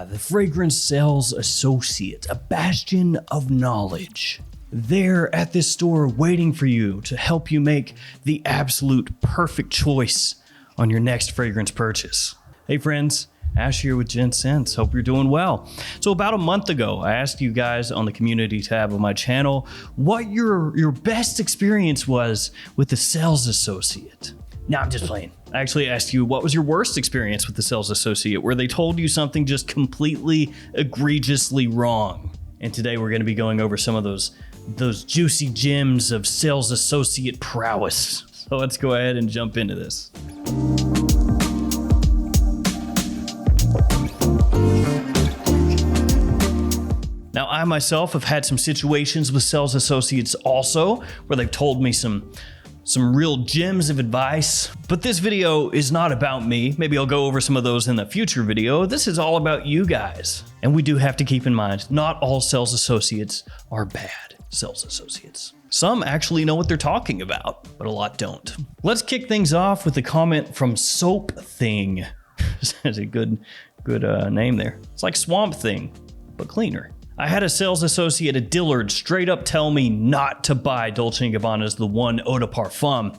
the fragrance sales associate, a bastion of knowledge. They're at this store waiting for you to help you make the absolute perfect choice on your next fragrance purchase. Hey friends, Ash here with Gents. Hope you're doing well. So about a month ago, I asked you guys on the community tab of my channel what your best experience was with the sales associate. No, I'm just playing. I actually asked you what was your worst experience with the sales associate where they told you something just completely egregiously wrong. And today we're going to be going over some of those juicy gems of sales associate prowess. So let's go ahead and jump into this. Now, I myself have had some situations with sales associates also where they've told me some real gems of advice, but this video is not about me. Maybe I'll go over some of those in the future video. This is all about you guys. And we do have to keep in mind, not all sales associates are bad sales associates. Some actually know what they're talking about, but a lot don't. Let's kick things off with a comment from Soap Thing. That's a good name there. It's like Swamp Thing, but cleaner. I had a sales associate at Dillard straight up tell me not to buy Dolce & Gabbana's The One Eau de Parfum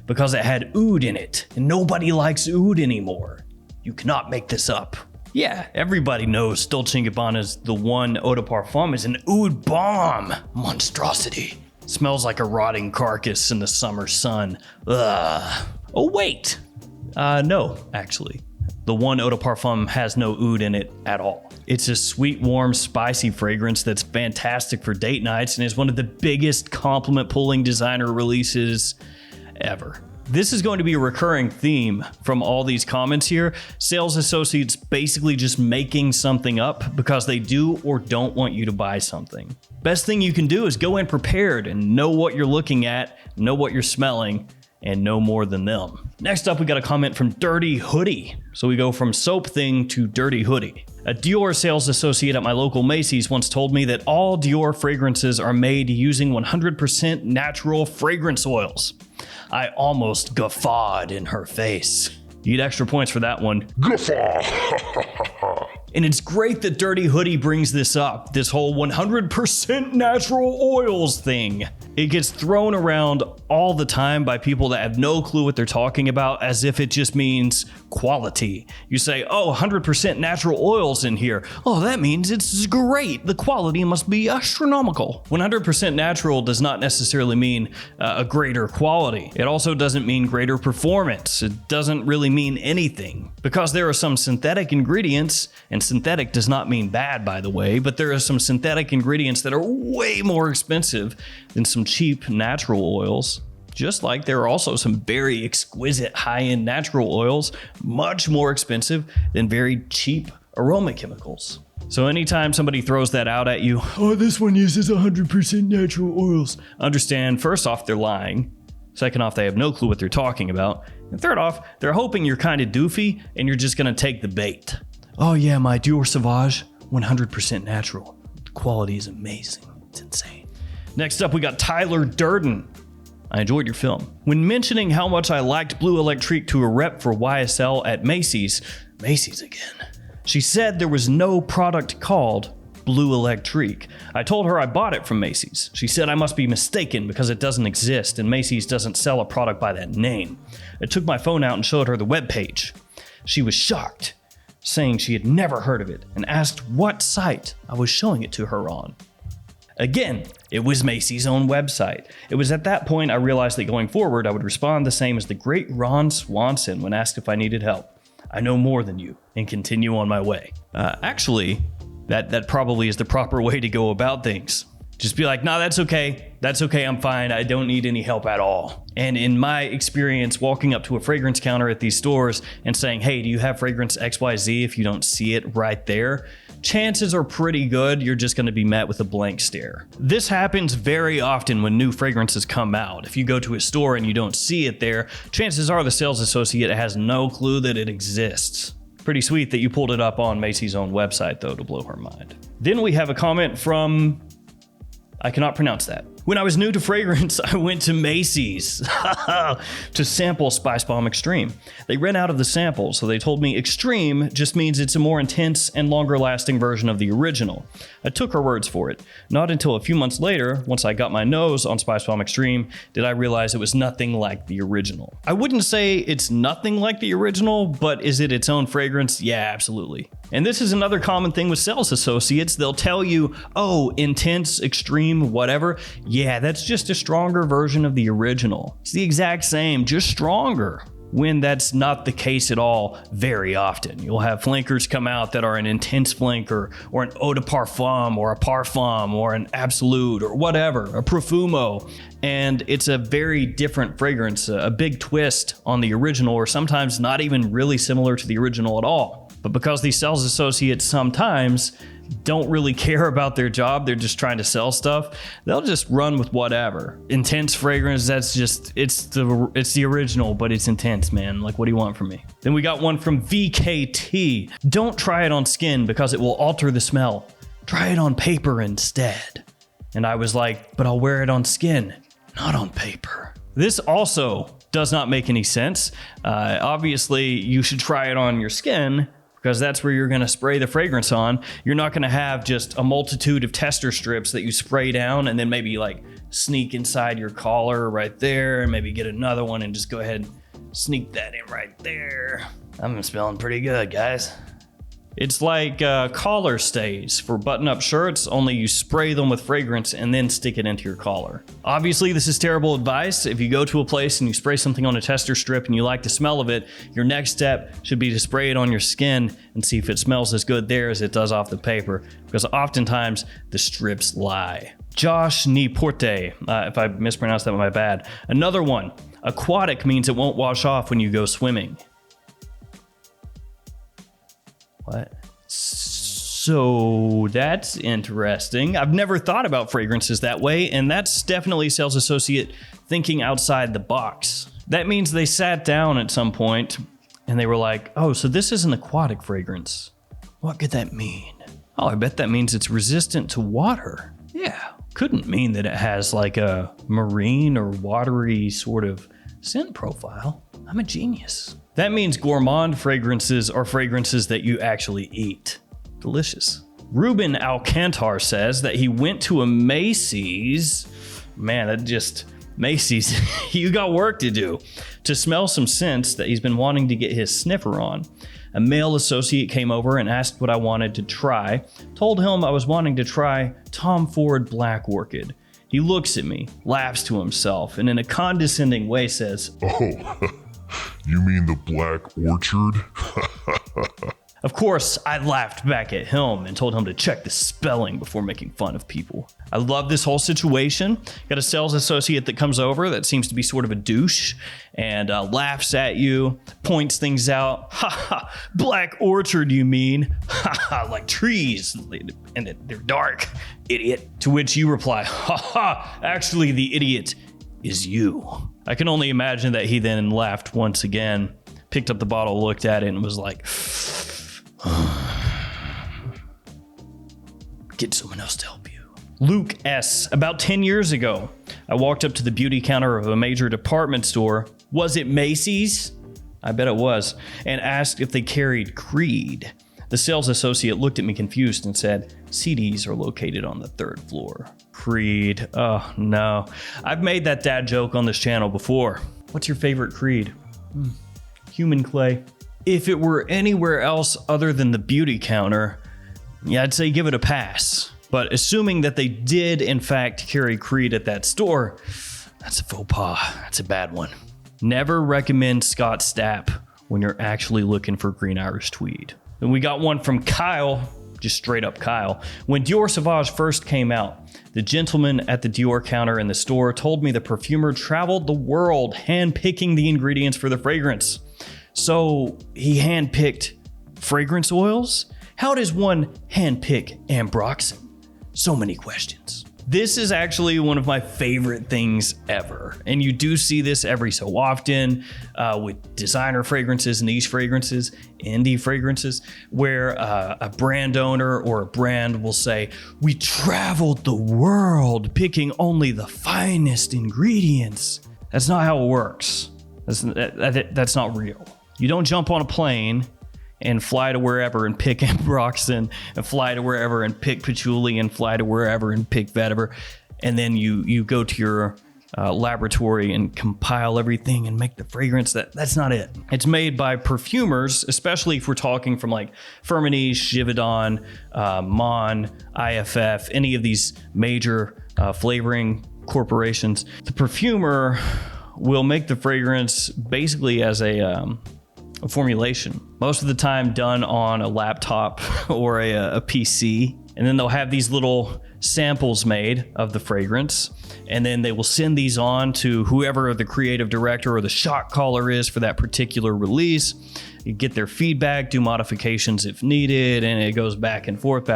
because it had oud in it, and nobody likes oud anymore. You cannot make this up. Yeah, everybody knows Dolce & Gabbana's The One Eau de Parfum is an oud bomb monstrosity. Smells like a rotting carcass in the summer sun. Ugh. Oh wait, no, actually. The One Eau de Parfum has no oud in it at all. It's a sweet, warm, spicy fragrance that's fantastic for date nights and is one of the biggest compliment-pulling designer releases ever. This is going to be a recurring theme from all these comments here. Sales associates basically just making something up because they do or don't want you to buy something. Best thing you can do is go in prepared and know what you're looking at, know what you're smelling, and no more than them. Next up, we got a comment from Dirty Hoodie. So we go from Soap Thing to Dirty Hoodie. A Dior sales associate at my local Macy's once told me that all Dior fragrances are made using 100% natural fragrance oils. I almost guffawed in her face. You get extra points for that one. Guffaw! And it's great that Dirty Hoodie brings this up, this whole 100% natural oils thing. It gets thrown around all the time by people that have no clue what they're talking about as if it just means quality. You say, oh, 100% natural oils in here. Oh, that means it's great. The quality must be astronomical. 100% natural does not necessarily mean a greater quality. It also doesn't mean greater performance. It doesn't really mean anything because there are some synthetic ingredients, and synthetic does not mean bad, by the way, but there are some synthetic ingredients that are way more expensive than some cheap natural oils. Just like there are also some very exquisite high-end natural oils, much more expensive than very cheap aroma chemicals. So anytime somebody throws that out at you, oh, this one uses 100% natural oils, understand, first off, they're lying. Second off, they have no clue what they're talking about. And third off, they're hoping you're kind of doofy and you're just gonna take the bait. Oh yeah, my Dior Sauvage, 100% natural. The quality is amazing. It's insane. Next up, we got Tyler Durden. I enjoyed your film. When mentioning how much I liked Blue Electrique to a rep for YSL at Macy's again, she said there was no product called Blue Electrique. I told her I bought it from Macy's. She said I must be mistaken because it doesn't exist and Macy's doesn't sell a product by that name. I took my phone out and showed her the webpage. She was shocked, saying she had never heard of it and asked what site I was showing it to her on. Again, it was Macy's own website. It was at that point I realized that going forward, I would respond the same as the great Ron Swanson when asked if I needed help. I know more than you, and continue on my way. Actually, that probably is the proper way to go about things. Just be like, nah, that's okay. That's okay, I'm fine. I don't need any help at all. And in my experience, walking up to a fragrance counter at these stores and saying, hey, do you have fragrance XYZ if you don't see it right there? Chances are pretty good you're just gonna be met with a blank stare. This happens very often when new fragrances come out. If you go to a store and you don't see it there, chances are the sales associate has no clue that it exists. Pretty sweet that you pulled it up on Macy's own website though to blow her mind. Then we have a comment from I cannot pronounce that. When I was new to fragrance, I went to Macy's to sample Spice Bomb Extreme. They ran out of the sample, so they told me Extreme just means it's a more intense and longer lasting version of the original. I took her words for it. Not until a few months later, once I got my nose on Spice Bomb Extreme, did I realize it was nothing like the original. I wouldn't say it's nothing like the original, but is it its own fragrance? Yeah, absolutely. And this is another common thing with sales associates. They'll tell you, oh, intense, extreme, whatever. Yeah, that's just a stronger version of the original. It's the exact same, just stronger. When that's not the case at all very often. You'll have flankers come out that are an intense flanker, or an eau de parfum, or a parfum, or an absolute, or whatever, a profumo. And it's a very different fragrance, a big twist on the original, or sometimes not even really similar to the original at all. But because these sales associates sometimes don't really care about their job, they're just trying to sell stuff, they'll just run with whatever. Intense fragrance, that's just, it's the original, but it's intense, man. Like, what do you want from me? Then we got one from VKT. Don't try it on skin because it will alter the smell. Try it on paper instead. And I was like, but I'll wear it on skin, not on paper. This also does not make any sense. Obviously, you should try it on your skin, because that's where you're going to spray the fragrance on. You're not going to have just a multitude of tester strips that you spray down and then maybe like sneak inside your collar right there and maybe get another one and just go ahead and sneak that in right there. I'm smelling pretty good, guys. It's like collar stays for button-up shirts, only you spray them with fragrance and then stick it into your collar. Obviously, this is terrible advice. If you go to a place and you spray something on a tester strip and you like the smell of it, your next step should be to spray it on your skin and see if it smells as good there as it does off the paper, because oftentimes the strips lie. Josh Niporte, if I mispronounced that, my bad. Another one, aquatic means it won't wash off when you go swimming. What? So that's interesting. I've never thought about fragrances that way, and that's definitely sales associate thinking outside the box. That means they sat down at some point and they were like, oh, so this is an aquatic fragrance. What could that mean? Oh, I bet that means it's resistant to water. Yeah, couldn't mean that it has like a marine or watery sort of scent profile. I'm a genius. That means gourmand fragrances are fragrances that you actually eat. Delicious. Ruben Alcantar says that he went to a Macy's. Man, that just, Macy's, you got work to do. To smell some scents that he's been wanting to get his sniffer on. A male associate came over and asked what I wanted to try. Told him I was wanting to try Tom Ford Black Orchid. He looks at me, laughs to himself, and in a condescending way says, "Oh, you mean the Black Orchard?" Of course, I laughed back at him and told him to check the spelling before making fun of people. I love this whole situation. Got a sales associate that comes over that seems to be sort of a douche and laughs at you, points things out. Ha ha, Black Orchard you mean? Ha ha, like trees, and they're dark, idiot. To which you reply, ha ha, actually the idiot is you. I can only imagine that he then laughed once again, picked up the bottle, looked at it, and was like, get someone else to help you. Luke S. About 10 years ago, I walked up to the beauty counter of a major department store. Was it Macy's? I bet it was. And asked if they carried Creed. The sales associate looked at me confused and said, CDs are located on the 3rd floor. Creed. Oh, no. I've made that dad joke on this channel before. What's your favorite Creed? Human clay. If it were anywhere else other than the beauty counter, yeah, I'd say give it a pass. But assuming that they did, in fact, carry Creed at that store, that's a faux pas. That's a bad one. Never recommend Scott Stapp when you're actually looking for green Irish tweed. Then we got one from Kyle, just straight up Kyle. When Dior Sauvage first came out, the gentleman at the Dior counter in the store told me the perfumer traveled the world hand-picking the ingredients for the fragrance. So he hand-picked fragrance oils? How does one hand-pick ambroxan? So many questions. This is actually one of my favorite things ever. And you do see this every so often with designer fragrances, niche fragrances, indie fragrances, where a brand owner or a brand will say, we traveled the world picking only the finest ingredients. That's not how it works. That's not real. You don't jump on a plane and fly to wherever and pick ambroxan, and fly to wherever and pick patchouli, and fly to wherever and pick vetiver, and then you go to your laboratory and compile everything and make the fragrance. That's not it. It's made by perfumers, especially if we're talking from like Firmenich, Givaudan, Mon, IFF, any of these major flavoring corporations. The perfumer will make the fragrance basically as a formulation, most of the time done on a laptop or a PC. And then they'll have these little samples made of the fragrance. And then they will send these on to whoever the creative director or the shot caller is for that particular release. You get their feedback, do modifications if needed, and it goes back and forth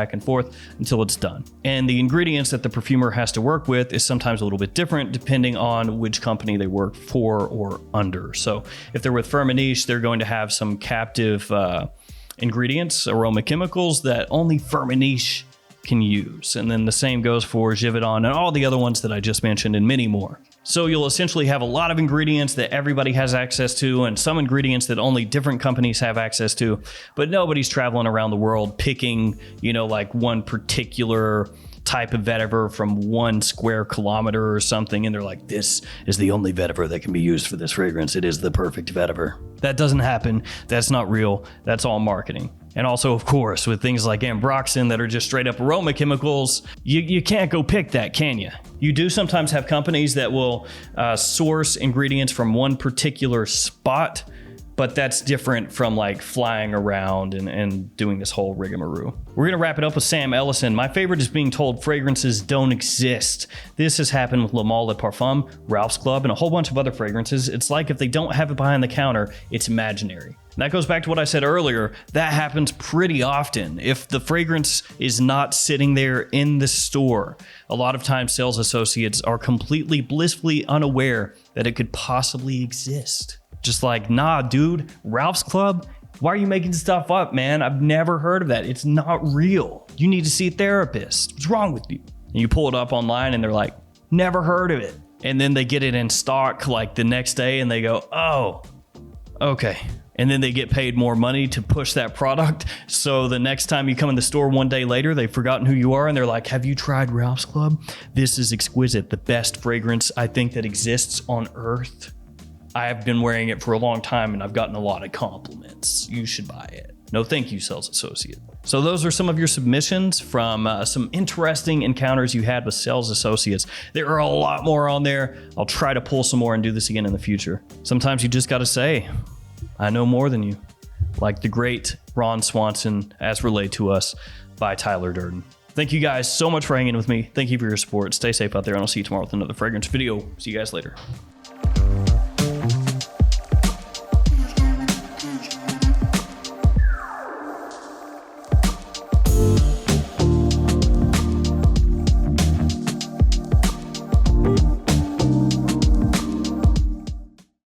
until it's done. And the ingredients that the perfumer has to work with is sometimes a little bit different depending on which company they work for or under. So if they're with Firmenich, they're going to have some captive ingredients, aroma chemicals that only Firmenich can use. And then the same goes for Givaudan and all the other ones that I just mentioned and many more. So you'll essentially have a lot of ingredients that everybody has access to and some ingredients that only different companies have access to, but nobody's traveling around the world picking, like one particular type of vetiver from 1 square kilometer or something, and they're like, this is the only vetiver that can be used for this fragrance. It is the perfect vetiver. That doesn't happen. That's not real. That's all marketing. And also, of course, with things like ambroxan that are just straight up aroma chemicals, you can't go pick that, can you? You do sometimes have companies that will source ingredients from one particular spot, but that's different from like flying around and doing this whole rigmarole. We're gonna wrap it up with Sam Ellison. My favorite is being told fragrances don't exist. This has happened with Le Male de Parfum, Ralph's Club, and a whole bunch of other fragrances. It's like if they don't have it behind the counter, it's imaginary. And that goes back to what I said earlier. That happens pretty often. If the fragrance is not sitting there in the store, a lot of times sales associates are completely blissfully unaware that it could possibly exist. Just like, nah, dude, Ralph's Club? Why are you making stuff up, man? I've never heard of that. It's not real. You need to see a therapist. What's wrong with you? And you pull it up online and they're like, never heard of it. And then they get it in stock like the next day and they go, oh, okay. And then they get paid more money to push that product. So the next time you come in the store one day later, they've forgotten who you are and they're like, have you tried Ralph's Club? This is exquisite. The best fragrance I think that exists on earth. I have been wearing it for a long time and I've gotten a lot of compliments. You should buy it. No, thank you, sales associate. So those are some of your submissions from some interesting encounters you had with sales associates. There are a lot more on there. I'll try to pull some more and do this again in the future. Sometimes you just got to say, I know more than you. Like the great Ron Swanson, as relayed to us by Tyler Durden. Thank you guys so much for hanging with me. Thank you for your support. Stay safe out there and I'll see you tomorrow with another fragrance video. See you guys later.